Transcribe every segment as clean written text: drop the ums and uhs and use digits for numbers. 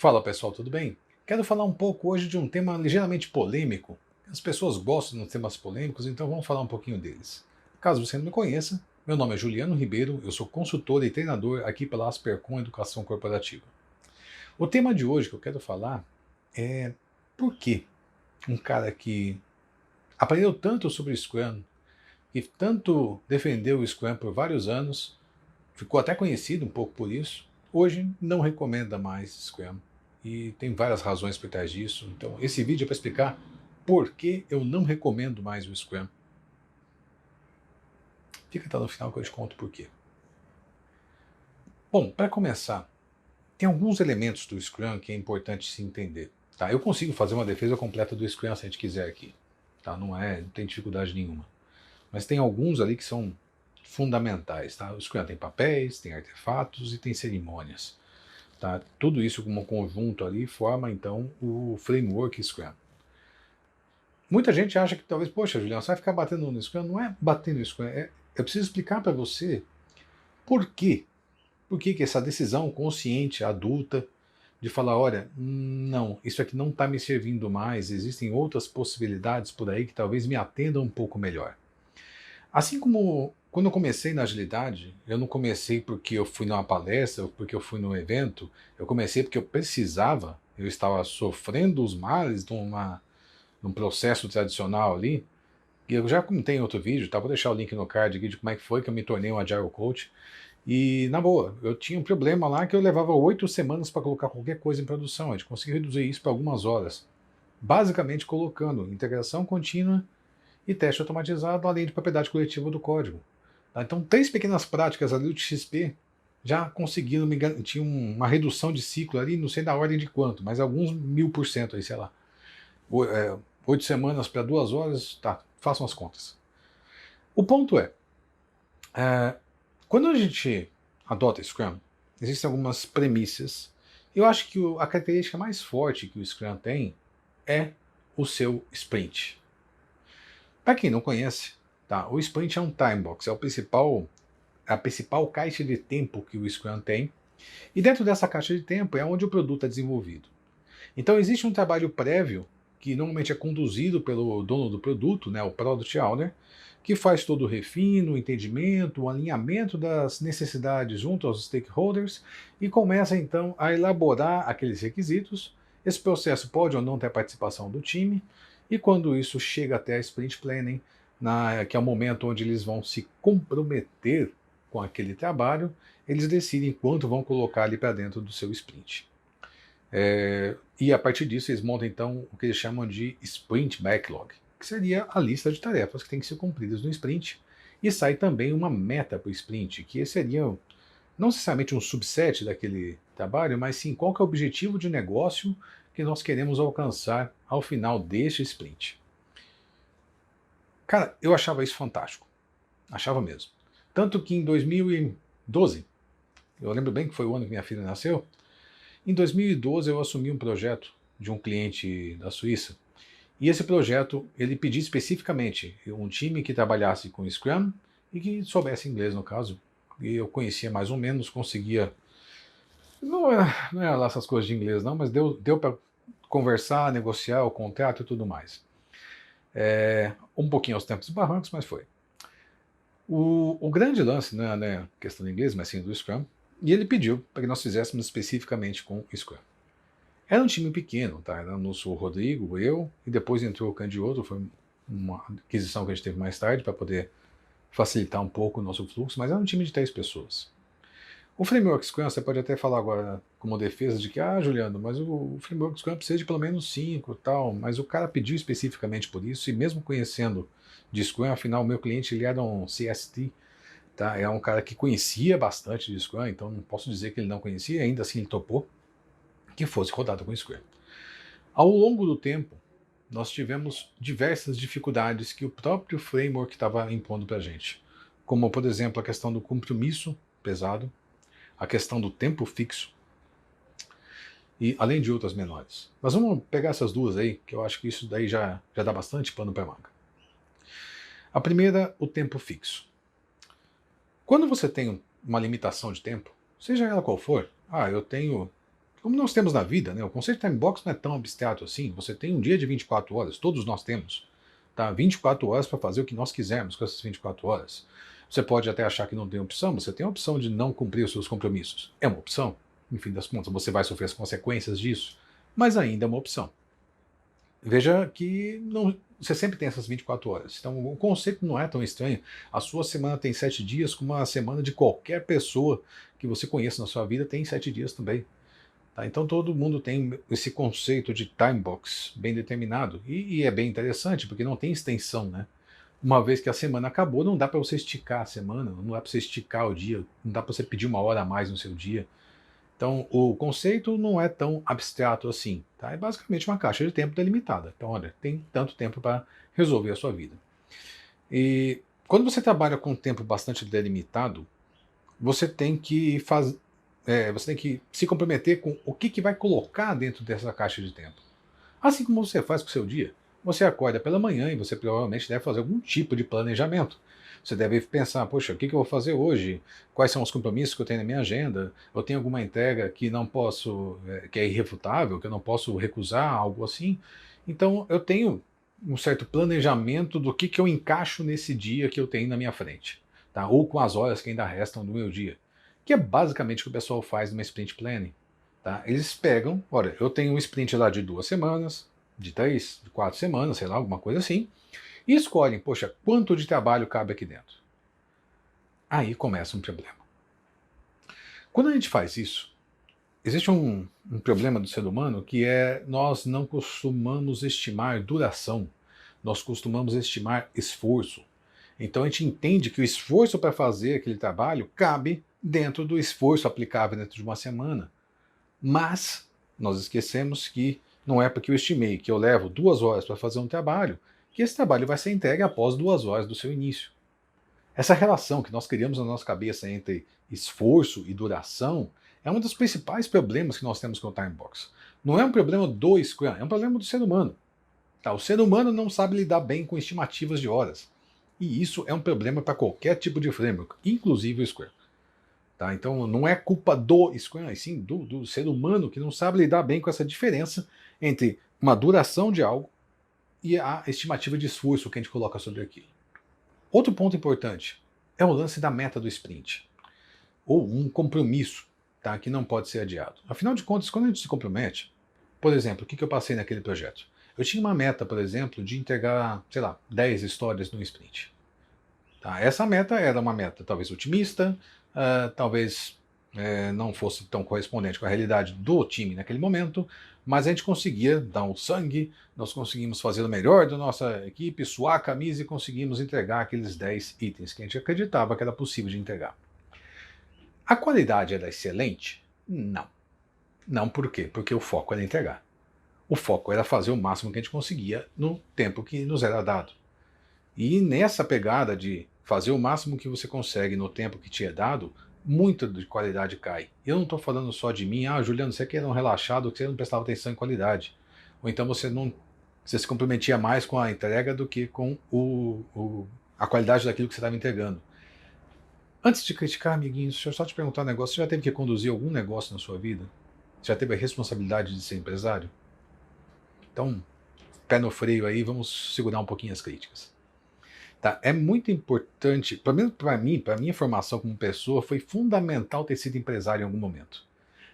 Fala pessoal, tudo bem? Quero falar um pouco hoje de um tema ligeiramente polêmico. As pessoas gostam de temas polêmicos, então vamos falar um pouquinho deles. Caso você não me conheça, meu nome é Juliano Ribeiro, eu sou consultor e treinador aqui pela Aspercom Educação Corporativa. O tema de hoje que eu quero falar é por que um cara que aprendeu tanto sobre Scrum e tanto defendeu o Scrum por vários anos, ficou até conhecido um pouco por isso, hoje não recomenda mais Scrum. E tem várias razões por trás disso. Então, esse vídeo é para explicar por que eu não recomendo mais o Scrum. Fica até no final que eu te conto por quê. Bom, para começar, tem alguns elementos do Scrum que é importante se entender. Tá? Eu consigo fazer uma defesa completa do Scrum se a gente quiser aqui. Tá? Não tem dificuldade nenhuma. Mas tem alguns ali que são fundamentais. Tá? O Scrum tem papéis, tem artefatos e tem cerimônias. Tá? Tudo isso como um conjunto ali forma então o framework Scrum. Muita gente acha que talvez, poxa, Julião, você vai ficar batendo no Scrum. Não é batendo no Scrum, eu preciso explicar para você por quê. Por que essa decisão consciente, adulta, de falar, olha, não, isso aqui não está me servindo mais, existem outras possibilidades por aí que talvez me atendam um pouco melhor. Assim como quando eu comecei na agilidade, eu não comecei porque eu fui numa palestra ou porque eu fui num evento, eu comecei porque eu precisava, eu estava sofrendo os males num processo tradicional ali, e eu já comentei em outro vídeo, tá? Vou deixar o link no card aqui de como é que foi que eu me tornei um Agile Coach, e na boa, eu tinha um problema lá que eu levava 8 semanas para colocar qualquer coisa em produção, a gente conseguiu reduzir isso para algumas horas, basicamente colocando integração contínua e teste automatizado, além de propriedade coletiva do código. Tá? Então, 3 pequenas práticas ali do XP já conseguiram tinha uma redução de ciclo ali, não sei da ordem de quanto, mas alguns 1000% aí, sei lá. 8 semanas para 2 horas, tá, façam as contas. O ponto é, quando a gente adota Scrum, existem algumas premissas. Eu acho que a característica mais forte que o Scrum tem é o seu sprint. Para quem não conhece, tá, o sprint é um time box, a principal caixa de tempo que o Scrum tem, e dentro dessa caixa de tempo é onde o produto é desenvolvido. Então existe um trabalho prévio que normalmente é conduzido pelo dono do produto, né, o Product Owner, que faz todo o refino, o entendimento, o alinhamento das necessidades junto aos stakeholders e começa então a elaborar aqueles requisitos. Esse processo pode ou não ter a participação do time, e quando isso chega até a Sprint Planning, que é o momento onde eles vão se comprometer com aquele trabalho, eles decidem quanto vão colocar ali para dentro do seu sprint. E a partir disso eles montam então o que eles chamam de Sprint Backlog, que seria a lista de tarefas que tem que ser cumpridas no sprint, e sai também uma meta para o sprint, que seria não necessariamente um subset daquele trabalho, mas sim qual que é o objetivo de negócio que nós queremos alcançar ao final deste sprint. Cara, eu achava isso fantástico, achava mesmo. Tanto que em 2012, eu lembro bem que foi o ano que minha filha nasceu, em 2012 eu assumi um projeto de um cliente da Suíça, e esse projeto ele pedia especificamente um time que trabalhasse com Scrum e que soubesse inglês no caso, e eu conhecia mais ou menos, conseguia, não é lá essas coisas de inglês não, mas deu para conversar, negociar o contrato e tudo mais. Um pouquinho aos tempos e barrancos, mas foi. O grande lance não é né, questão de inglês, mas sim do Scrum, e ele pediu para que nós fizéssemos especificamente com Scrum. Era um time pequeno, tá? Era o nosso Rodrigo, eu, e depois entrou o Candioto, foi uma aquisição que a gente teve mais tarde para poder facilitar um pouco o nosso fluxo, mas era um time de 3 pessoas. O Framework Scrum, você pode até falar agora como defesa de que, Juliano, mas o Framework Scrum precisa de pelo menos 5 e tal, mas o cara pediu especificamente por isso, e mesmo conhecendo de Scrum, afinal, o meu cliente ele era um CST, tá? É um cara que conhecia bastante de Scrum, então não posso dizer que ele não conhecia, ainda assim ele topou que fosse rodado com Scrum. Ao longo do tempo, nós tivemos diversas dificuldades que o próprio framework estava impondo para a gente, como, por exemplo, a questão do compromisso pesado, a questão do tempo fixo, e além de outras menores. Mas vamos pegar essas duas aí, que eu acho que isso daí já dá bastante pano para manga. A primeira, o tempo fixo. Quando você tem uma limitação de tempo, seja ela qual for, eu tenho Como nós temos na vida, né, o conceito de time box não é tão abstrato assim. Você tem um dia de 24 horas, todos nós temos. Tá? 24 horas para fazer o que nós quisermos com essas 24 horas. Você pode até achar que não tem opção, você tem a opção de não cumprir os seus compromissos. É uma opção. No fim das contas, você vai sofrer as consequências disso, mas ainda é uma opção. Veja que não, você sempre tem essas 24 horas. Então o conceito não é tão estranho. A sua semana tem 7 dias, como a semana de qualquer pessoa que você conheça na sua vida tem 7 dias também. Tá? Então todo mundo tem esse conceito de time box bem determinado. E é bem interessante, porque não tem extensão, né? Uma vez que a semana acabou, não dá para você esticar a semana, não dá para você esticar o dia, não dá para você pedir uma hora a mais no seu dia. Então, o conceito não é tão abstrato assim. Tá? É basicamente uma caixa de tempo delimitada. Então, olha, tem tanto tempo para resolver a sua vida. E quando você trabalha com um tempo bastante delimitado, você tem que você tem que se comprometer com o que vai colocar dentro dessa caixa de tempo. Assim como você faz com o seu dia. Você acorda pela manhã e você provavelmente deve fazer algum tipo de planejamento. Você deve pensar, poxa, o que eu vou fazer hoje? Quais são os compromissos que eu tenho na minha agenda? Eu tenho alguma entrega que não posso, que é irrefutável, que eu não posso recusar, algo assim? Então eu tenho um certo planejamento do que eu encaixo nesse dia que eu tenho na minha frente, tá? Ou com as horas que ainda restam do meu dia. Que é basicamente o que o pessoal faz numa sprint planning. Tá? Eles pegam, olha, eu tenho um sprint lá de 2 semanas, de 3, de 4 semanas, sei lá, alguma coisa assim, e escolhem, poxa, quanto de trabalho cabe aqui dentro. Aí começa um problema. Quando a gente faz isso, existe um problema do ser humano que é nós não costumamos estimar duração, nós costumamos estimar esforço. Então a gente entende que o esforço para fazer aquele trabalho cabe dentro do esforço aplicável dentro de uma semana. Mas nós esquecemos que não é porque eu estimei que eu levo 2 horas para fazer um trabalho, que esse trabalho vai ser entregue após 2 horas do seu início. Essa relação que nós criamos na nossa cabeça entre esforço e duração é um dos principais problemas que nós temos com o time box. Não é um problema do Scrum, é um problema do ser humano. Tá? O ser humano não sabe lidar bem com estimativas de horas. E isso é um problema para qualquer tipo de framework, inclusive o Scrum. Tá? Então não é culpa do Scrum, e sim do ser humano que não sabe lidar bem com essa diferença entre uma duração de algo e a estimativa de esforço que a gente coloca sobre aquilo. Outro ponto importante é o lance da meta do sprint, ou um compromisso, tá, que não pode ser adiado. Afinal de contas, quando a gente se compromete, por exemplo, o que eu passei naquele projeto? Eu tinha uma meta, por exemplo, de entregar, sei lá, 10 histórias no sprint. Tá? Essa meta era uma meta talvez otimista, talvez não fosse tão correspondente com a realidade do time naquele momento, mas a gente conseguia dar um sangue, nós conseguimos fazer o melhor da nossa equipe, suar a camisa e conseguimos entregar aqueles 10 itens que a gente acreditava que era possível de entregar. A qualidade era excelente? Não. Não por quê? Porque o foco era entregar. O foco era fazer o máximo que a gente conseguia no tempo que nos era dado. E nessa pegada de fazer o máximo que você consegue no tempo que te é dado, muita de qualidade cai. Eu não estou falando só de mim, Juliano, você que era um relaxado, que você não prestava atenção em qualidade. Ou então você se comprometia mais com a entrega do que com a qualidade daquilo que você estava entregando. Antes de criticar, amiguinhos, deixa eu só te perguntar um negócio. Você já teve que conduzir algum negócio na sua vida? Você já teve a responsabilidade de ser empresário? Então, pé no freio aí, vamos segurar um pouquinho as críticas. Tá? É muito importante, pelo menos para mim, para a minha formação como pessoa, foi fundamental ter sido empresário em algum momento.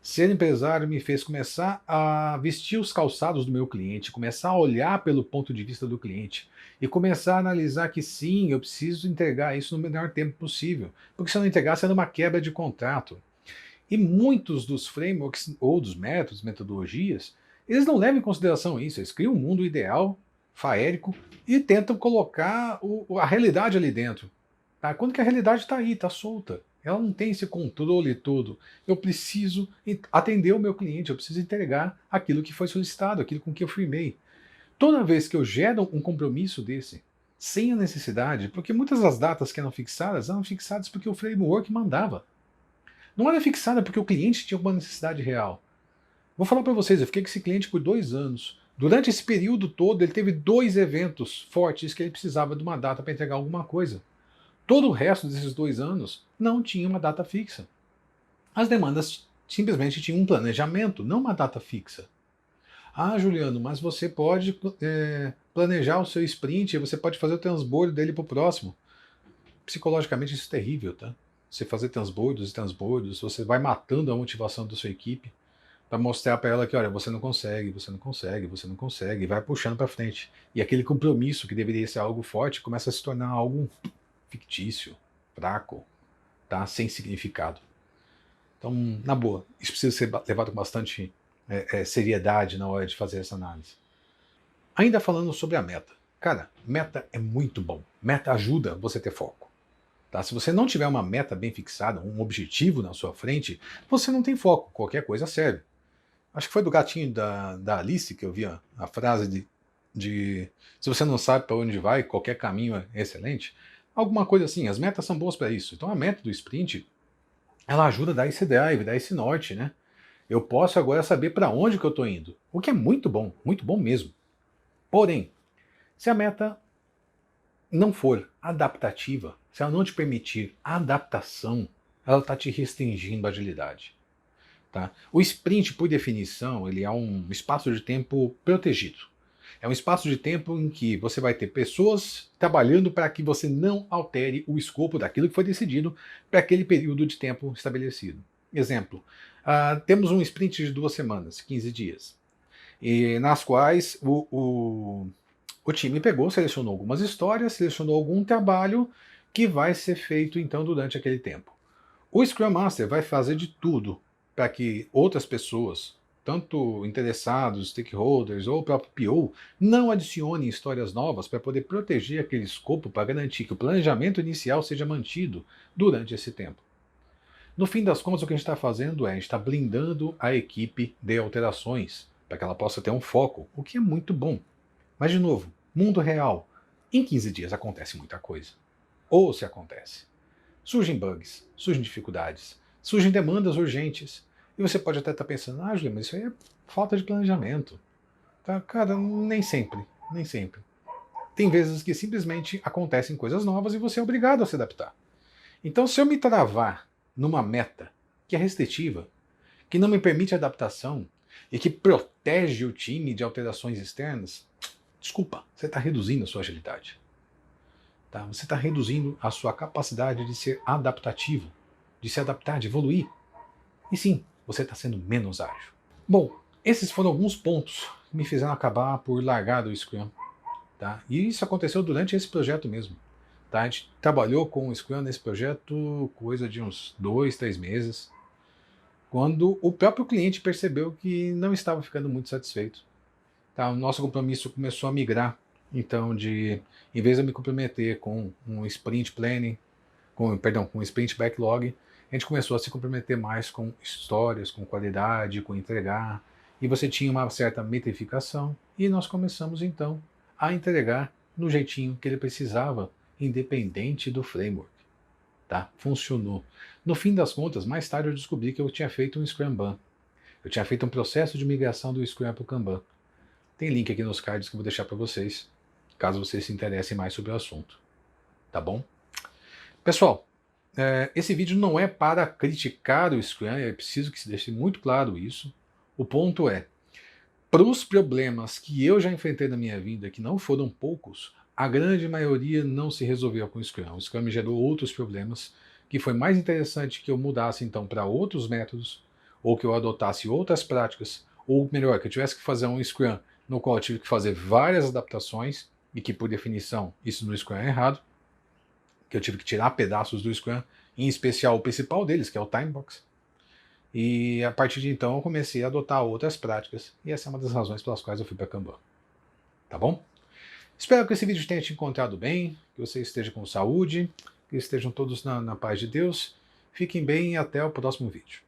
Ser empresário me fez começar a vestir os calçados do meu cliente, começar a olhar pelo ponto de vista do cliente e começar a analisar que sim, eu preciso entregar isso no menor tempo possível, porque se eu não entregar, será uma quebra de contrato. E muitos dos frameworks ou dos métodos, metodologias, eles não levam em consideração isso, eles criam um mundo ideal, faérico, e tentam colocar a realidade ali dentro. Tá? Quando que a realidade está aí, está solta. Ela não tem esse controle todo. Eu preciso atender o meu cliente, eu preciso entregar aquilo que foi solicitado, aquilo com que eu firmei. Toda vez que eu gero um compromisso desse, sem a necessidade, porque muitas das datas que eram fixadas porque o framework mandava. Não era fixada porque o cliente tinha uma necessidade real. Vou falar para vocês, eu fiquei com esse cliente por 2 anos. Durante esse período todo, ele teve 2 eventos fortes que ele precisava de uma data para entregar alguma coisa. Todo o resto desses 2 anos não tinha uma data fixa. As demandas simplesmente tinha um planejamento, não uma data fixa. Ah, Juliano, mas você pode planejar o seu sprint, você pode fazer o transbordo dele para o próximo. Psicologicamente isso é terrível, tá? Você fazer transbordos e transbordos, você vai matando a motivação da sua equipe para mostrar para ela que, olha, você não consegue, você não consegue, você não consegue, e vai puxando para frente. E aquele compromisso que deveria ser algo forte começa a se tornar algo fictício, fraco, tá? Sem significado. Então, na boa, isso precisa ser levado com bastante seriedade na hora de fazer essa análise. Ainda falando sobre a meta. Cara, meta é muito bom. Meta ajuda você a ter foco. Tá? Se você não tiver uma meta bem fixada, um objetivo na sua frente, você não tem foco. Qualquer coisa serve. Acho que foi do gatinho da Alice que eu vi a frase de se você não sabe para onde vai, qualquer caminho é excelente. Alguma coisa assim. As metas são boas para isso. Então a meta do sprint, ela ajuda a dar esse drive, dar esse norte, né? Eu posso agora saber para onde que eu estou indo. O que é muito bom mesmo. Porém, se a meta não for adaptativa, se ela não te permitir adaptação, ela está te restringindo a agilidade. Tá? O sprint, por definição, ele é um espaço de tempo protegido. É um espaço de tempo em que você vai ter pessoas trabalhando para que você não altere o escopo daquilo que foi decidido para aquele período de tempo estabelecido. Exemplo, temos um sprint de 2 semanas, 15 dias, e nas quais o time pegou, selecionou algumas histórias, selecionou algum trabalho que vai ser feito então durante aquele tempo. O Scrum Master vai fazer de tudo para que outras pessoas, tanto interessados, stakeholders ou o próprio PO, não adicionem histórias novas para poder proteger aquele escopo para garantir que o planejamento inicial seja mantido durante esse tempo. No fim das contas, o que a gente está fazendo é a gente está blindando a equipe de alterações para que ela possa ter um foco, o que é muito bom. Mas, de novo, mundo real, em 15 dias acontece muita coisa. Ou se acontece. Surgem bugs, surgem dificuldades, surgem demandas urgentes. E você pode até estar pensando, Juliano, mas isso aí é falta de planejamento. Tá? Cara, nem sempre, nem sempre. Tem vezes que simplesmente acontecem coisas novas e você é obrigado a se adaptar. Então, se eu me travar numa meta que é restritiva, que não me permite adaptação e que protege o time de alterações externas, desculpa, você está reduzindo a sua agilidade. Tá? Você está reduzindo a sua capacidade de ser adaptativo, de se adaptar, de evoluir. E sim, você está sendo menos ágil. Bom, esses foram alguns pontos que me fizeram acabar por largar do Scrum. Tá? E isso aconteceu durante esse projeto mesmo. Tá? A gente trabalhou com o Scrum nesse projeto coisa de uns 2, 3 meses, quando o próprio cliente percebeu que não estava ficando muito satisfeito. Tá? O nosso compromisso começou a migrar, então, em vez de eu me comprometer com um sprint planning, com um sprint backlog, a gente começou a se comprometer mais com histórias, com qualidade, com entregar, e você tinha uma certa metrificação, e nós começamos então a entregar no jeitinho que ele precisava, independente do framework. Tá? Funcionou. No fim das contas, mais tarde eu descobri que eu tinha feito um Scrum Ban. Eu tinha feito um processo de migração do Scrum para o Kanban. Tem link aqui nos cards que eu vou deixar para vocês, caso vocês se interessem mais sobre o assunto. Tá bom? Pessoal, esse vídeo não é para criticar o Scrum, é preciso que se deixe muito claro isso. O ponto é, para os problemas que eu já enfrentei na minha vida, que não foram poucos, a grande maioria não se resolveu com o Scrum. O Scrum me gerou outros problemas, que foi mais interessante que eu mudasse então para outros métodos, ou que eu adotasse outras práticas, ou melhor, que eu tivesse que fazer um Scrum no qual eu tive que fazer várias adaptações, e que por definição isso no Scrum é errado, que eu tive que tirar pedaços do Scrum, em especial o principal deles, que é o Timebox. E a partir de então eu comecei a adotar outras práticas, e essa é uma das razões pelas quais eu fui para Kanban. Tá bom? Espero que esse vídeo tenha te encontrado bem, que você esteja com saúde, que estejam todos na paz de Deus. Fiquem bem e até o próximo vídeo.